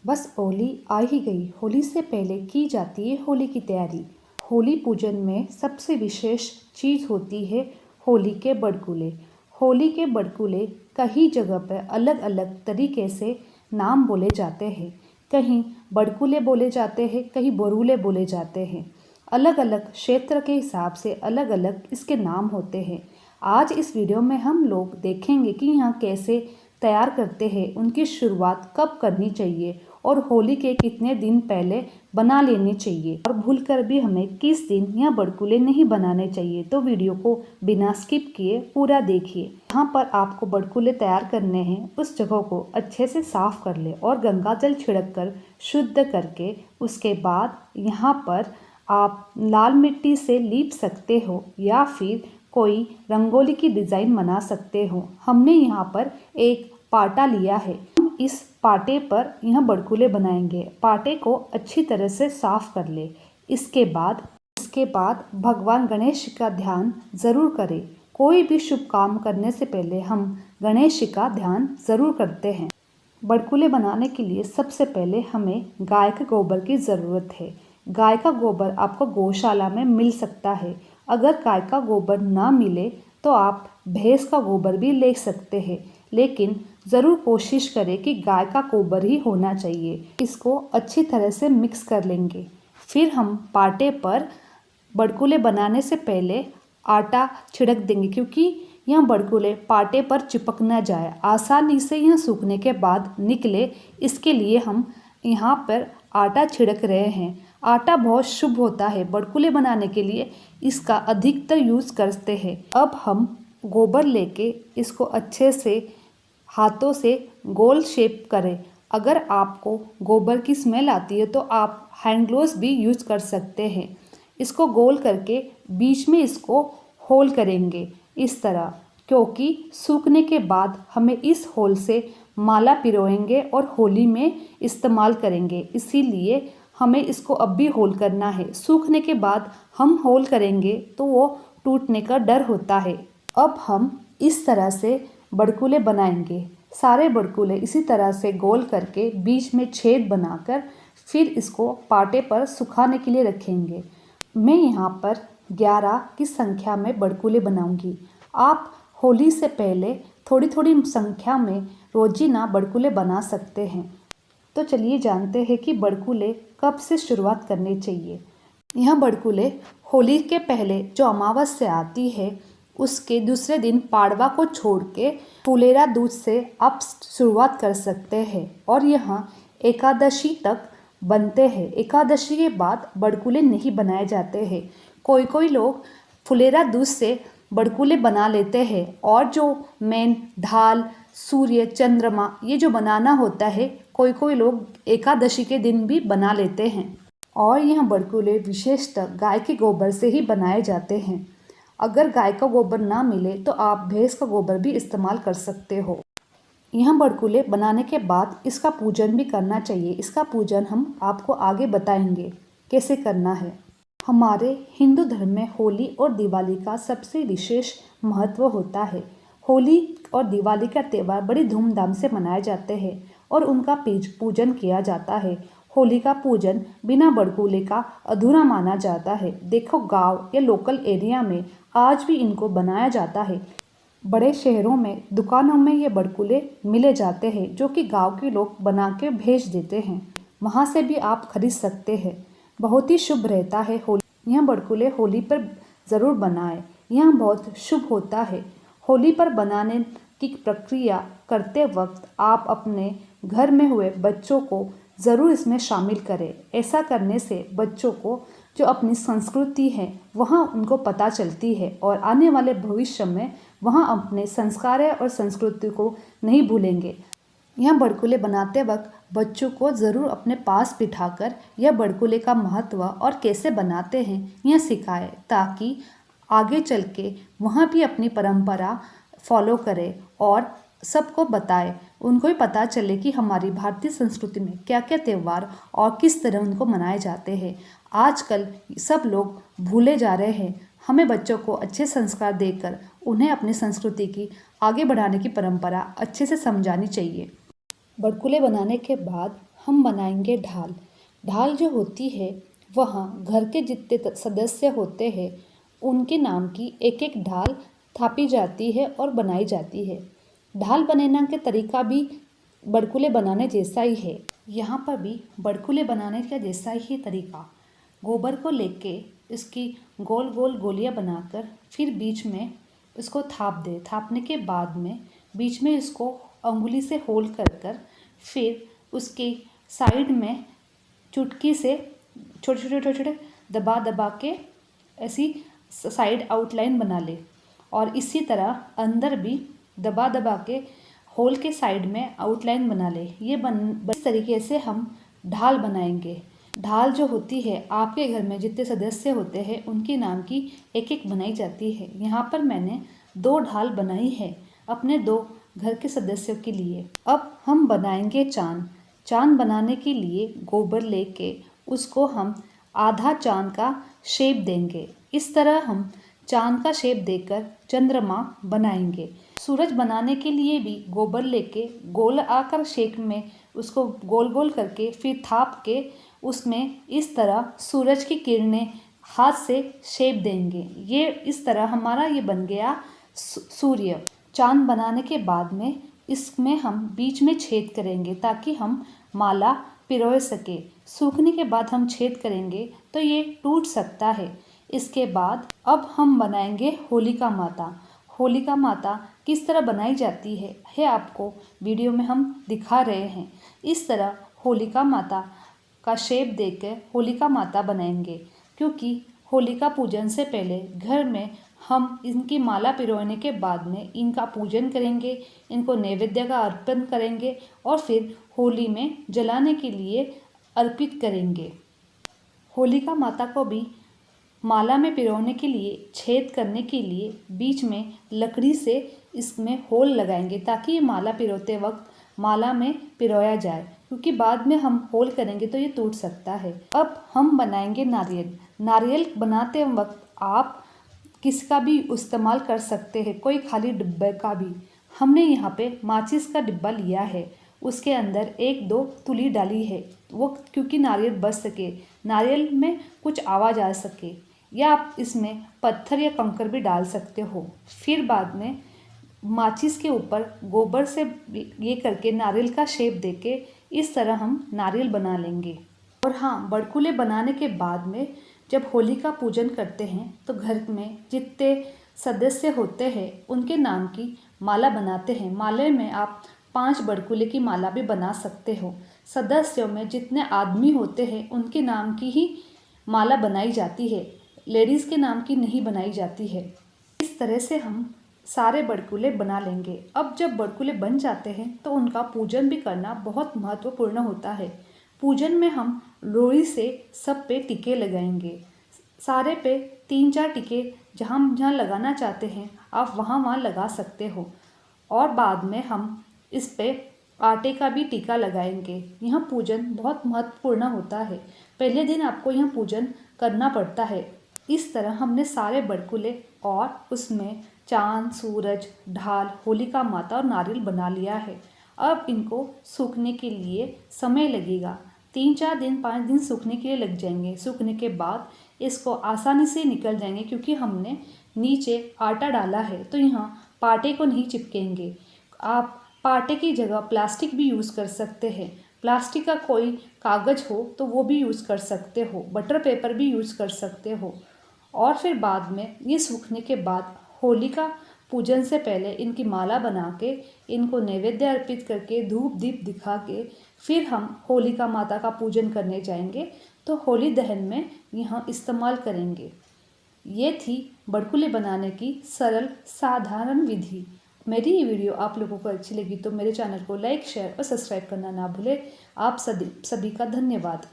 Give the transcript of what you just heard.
बस होली आ ही गई। होली से पहले की जाती है होली की तैयारी। होली पूजन में सबसे विशेष चीज़ होती है होली के बड़कुले। होली के बड़कुले कई जगह पर अलग अलग तरीके से नाम बोले जाते हैं। कहीं बड़कुले बोले जाते हैं, कहीं बरूले बोले जाते हैं। अलग अलग क्षेत्र के हिसाब से अलग अलग इसके नाम होते हैं। आज इस वीडियो में हम लोग देखेंगे कि यहाँ कैसे तैयार करते हैं, उनकी शुरुआत कब करनी चाहिए और होली के कितने दिन पहले बना लेनी चाहिए और भूलकर भी हमें किस दिन यह बड़कुले नहीं बनाने चाहिए। तो वीडियो को बिना स्किप किए पूरा देखिए। यहाँ पर आपको बड़कुले तैयार करने हैं। उस जगह को अच्छे से साफ कर ले और गंगा जल छिड़क कर शुद्ध करके उसके बाद यहाँ पर आप लाल मिट्टी से लीप सकते हो या फिर कोई रंगोली की डिज़ाइन बना सकते हो। हमने यहाँ पर एक पाटा लिया है। हम इस पाटे पर यह बड़कुले बनाएंगे। पाटे को अच्छी तरह से साफ कर ले। इसके बाद भगवान गणेश का ध्यान ज़रूर करें। कोई भी शुभ काम करने से पहले हम गणेश का ध्यान ज़रूर करते हैं। बड़कुले बनाने के लिए सबसे पहले हमें गाय के गोबर की ज़रूरत है। गाय का गोबर आपको गौशाला में मिल सकता है। अगर गाय का गोबर ना मिले तो आप भैंस का गोबर भी ले सकते हैं, लेकिन ज़रूर कोशिश करें कि गाय का गोबर ही होना चाहिए। इसको अच्छी तरह से मिक्स कर लेंगे। फिर हम पाटे पर बड़कुले बनाने से पहले आटा छिड़क देंगे, क्योंकि यह बड़कुले पाटे पर चिपक न जाए, आसानी से यह सूखने के बाद निकले। इसके लिए हम यहाँ पर आटा छिड़क रहे हैं। आटा बहुत शुभ होता है। बड़कुले बनाने के लिए इसका अधिकतर यूज़ करते हैं। अब हम गोबर लेके इसको अच्छे से हाथों से गोल शेप करें। अगर आपको गोबर की स्मेल आती है तो आप हैंड ग्लोव्स भी यूज़ कर सकते हैं। इसको गोल करके बीच में इसको होल करेंगे इस तरह, क्योंकि सूखने के बाद हमें इस होल से माला पिरोएंगे और होली में इस्तेमाल करेंगे। इसीलिए हमें इसको अब भी होल करना है। सूखने के बाद हम होल करेंगे तो वो टूटने का डर होता है। अब हम इस तरह से बड़कुले बनाएंगे। सारे बड़कुले इसी तरह से गोल करके बीच में छेद बनाकर फिर इसको पाटे पर सुखाने के लिए रखेंगे। मैं यहाँ पर 11 की संख्या में बड़कुले बनाऊंगी। आप होली से पहले थोड़ी थोड़ी संख्या में रोजीना बड़कुले बना सकते हैं। तो चलिए जानते हैं कि बड़कुले कब से शुरुआत करनी चाहिए। यह बड़कुले होली के पहले जो अमावस्या आती है उसके दूसरे दिन पाड़वा को छोड़ के फुलेरा दूज से आप शुरुआत कर सकते हैं और यहाँ एकादशी तक बनते हैं। एकादशी के बाद बड़कुले नहीं बनाए जाते हैं। कोई कोई लोग फुलेरा दूज से बड़कुले बना लेते हैं और जो मेन ढाल, सूर्य, चंद्रमा ये जो बनाना होता है कोई कोई लोग एकादशी के दिन भी बना लेते हैं। और यह बड़कुले विशेषतः गाय के गोबर से ही बनाए जाते हैं। अगर गाय का गोबर ना मिले तो आप भैंस का गोबर भी इस्तेमाल कर सकते हो। यह बड़कुले बनाने के बाद इसका पूजन भी करना चाहिए। इसका पूजन हम आपको आगे बताएंगे कैसे करना है। हमारे हिंदू धर्म में होली और दिवाली का सबसे विशेष महत्व होता है। होली और दिवाली का त्यौहार बड़ी धूमधाम से मनाए जाते हैं और उनका पूजन किया जाता है। होली का पूजन बिना बड़कुले का अधूरा माना जाता है। देखो, गांव या लोकल एरिया में आज भी इनको बनाया जाता है। बड़े शहरों में दुकानों में ये बड़कुले मिले जाते हैं, जो कि गांव के लोग बना के भेज देते हैं। वहाँ से भी आप खरीद सकते हैं। बहुत ही शुभ रहता है होली। यह बड़कुले होली पर ज़रूर बनाएं। यह बहुत शुभ होता है। होली पर बनाने की प्रक्रिया करते वक्त आप अपने घर में हुए बच्चों को ज़रूर इसमें शामिल करें। ऐसा करने से बच्चों को जो अपनी संस्कृति है वहाँ उनको पता चलती है और आने वाले भविष्य में वहाँ अपने संस्कार और संस्कृति को नहीं भूलेंगे। यह बड़कुले बनाते वक्त बच्चों को ज़रूर अपने पास बिठाकर यह बड़कुले का महत्व और कैसे बनाते हैं यह सिखाएं, ताकि आगे चल के वहाँ भी अपनी परंपरा फॉलो करें और सबको बताएं। उनको भी पता चले कि हमारी भारतीय संस्कृति में क्या क्या त्यौहार और किस तरह उनको मनाए जाते हैं। आजकल सब लोग भूले जा रहे हैं। हमें बच्चों को अच्छे संस्कार देकर उन्हें अपनी संस्कृति की आगे बढ़ाने की परंपरा अच्छे से समझानी चाहिए। बड़कुले बनाने के बाद हम बनाएंगे ढाल। ढाल जो होती है वहाँ घर के जितने सदस्य होते हैं उनके नाम की एक एक ढाल थापी जाती है और बनाई जाती है। ढाल बनाने का तरीका भी बड़कुले बनाने जैसा ही है। यहाँ पर भी बड़कुले बनाने का जैसा ही तरीका, गोबर को लेके इसकी गोल गोल गोलियाँ बनाकर फिर बीच में इसको थाप दे। थापने के बाद में बीच में इसको अंगुली से होल कर फिर उसकी साइड में चुटकी से छोटे छोटे छोटे छोटे दबा दबा के ऐसी साइड आउटलाइन बना ले। और इसी तरह अंदर भी दबा दबा के होल के साइड में आउटलाइन बना ले। ये इस तरीके से हम ढाल बनाएंगे। ढाल जो होती है आपके घर में जितने सदस्य होते हैं उनके नाम की एक एक बनाई जाती है। यहाँ पर मैंने 2 ढाल बनाई है अपने 2 घर के सदस्यों के लिए। अब हम बनाएंगे चांद। चांद बनाने के लिए गोबर लेके उसको हम आधा चांद का शेप देंगे। इस तरह हम चांद का शेप देकर चंद्रमा बनाएंगे। सूरज बनाने के लिए भी गोबर लेके गोल आकार शेप में उसको गोल गोल करके फिर थाप के उसमें इस तरह सूरज की किरणें हाथ से शेप देंगे। ये इस तरह हमारा ये बन गया सूर्य। चांद बनाने के बाद में इसमें हम बीच में छेद करेंगे ताकि हम माला पिरोए सके। सूखने के बाद हम छेद करेंगे तो ये टूट सकता है। इसके बाद अब हम बनाएंगे होलिका माता। होलिका माता किस तरह बनाई जाती है आपको वीडियो में हम दिखा रहे हैं। इस तरह होलिका माता का शेप देकर होलिका माता बनाएंगे, क्योंकि होलिका पूजन से पहले घर में हम इनकी माला पिरोने के बाद में इनका पूजन करेंगे, इनको नैवेद्य का अर्पण करेंगे और फिर होली में जलाने के लिए अर्पित करेंगे। होलिका माता को भी माला में पिरोने के लिए छेद करने के लिए बीच में लकड़ी से इसमें होल लगाएंगे ताकि ये माला पिरोते वक्त माला में पिरोया जाए, क्योंकि बाद में हम होल करेंगे तो ये टूट सकता है। अब हम बनाएंगे नारियल। नारियल बनाते वक्त आप किसका भी इस्तेमाल कर सकते हैं, कोई खाली डिब्बे का भी। हमने यहाँ पे माचिस का डिब्बा लिया है, उसके अंदर 1-2 तुली डाली है, वो क्योंकि नारियल बच सके, नारियल में कुछ आवाज़ आ सके। या आप इसमें पत्थर या कंकर भी डाल सकते हो। फिर बाद में माचिस के ऊपर गोबर से ये करके नारियल का शेप देके इस तरह हम नारियल बना लेंगे। और हाँ, बड़कुले बनाने के बाद में जब होली का पूजन करते हैं तो घर में जितने सदस्य होते हैं उनके नाम की माला बनाते हैं। माले में आप 5 बड़कुले की माला भी बना सकते हो। सदस्यों में जितने आदमी होते हैं उनके नाम की ही माला बनाई जाती है, लेडीज़ के नाम की नहीं बनाई जाती है। इस तरह से हम सारे बड़कुले बना लेंगे। अब जब बड़कुले बन जाते हैं तो उनका पूजन भी करना बहुत महत्वपूर्ण होता है। पूजन में हम लोई से सब पे टीके लगाएंगे। सारे पे 3-4 टीके जहाँ जहाँ लगाना चाहते हैं आप वहाँ वहाँ लगा सकते हो। और बाद में हम इस पे आटे का भी टीका लगाएंगे। यहाँ पूजन बहुत महत्वपूर्ण होता है। पहले दिन आपको यहाँ पूजन करना पड़ता है। इस तरह हमने सारे बड़कुले और उसमें चांद, सूरज, ढाल, होलिका माता और नारियल बना लिया है। अब इनको सूखने के लिए समय लगेगा, 3-4 दिन 5 दिन सूखने के लिए लग जाएंगे। सूखने के बाद इसको आसानी से निकल जाएंगे, क्योंकि हमने नीचे आटा डाला है तो यहाँ पाटे को नहीं चिपकेंगे। आप पाटे की जगह प्लास्टिक भी यूज़ कर सकते हैं। प्लास्टिक का कोई कागज़ हो तो वो भी यूज़ कर सकते हो, बटर पेपर भी यूज़ कर सकते हो। और फिर बाद में ये सूखने के बाद होलिका पूजन से पहले इनकी माला बना के इनको नैवेद्य अर्पित करके धूप दीप दिखा के फिर हम होलिका माता का पूजन करने जाएंगे, तो होली दहन में यहाँ इस्तेमाल करेंगे। ये थी बड़कुले बनाने की सरल साधारण विधि। मेरी ये वीडियो आप लोगों को अच्छी लगी तो मेरे चैनल को लाइक, शेयर और सब्सक्राइब करना ना भूलें। आप सभी का धन्यवाद।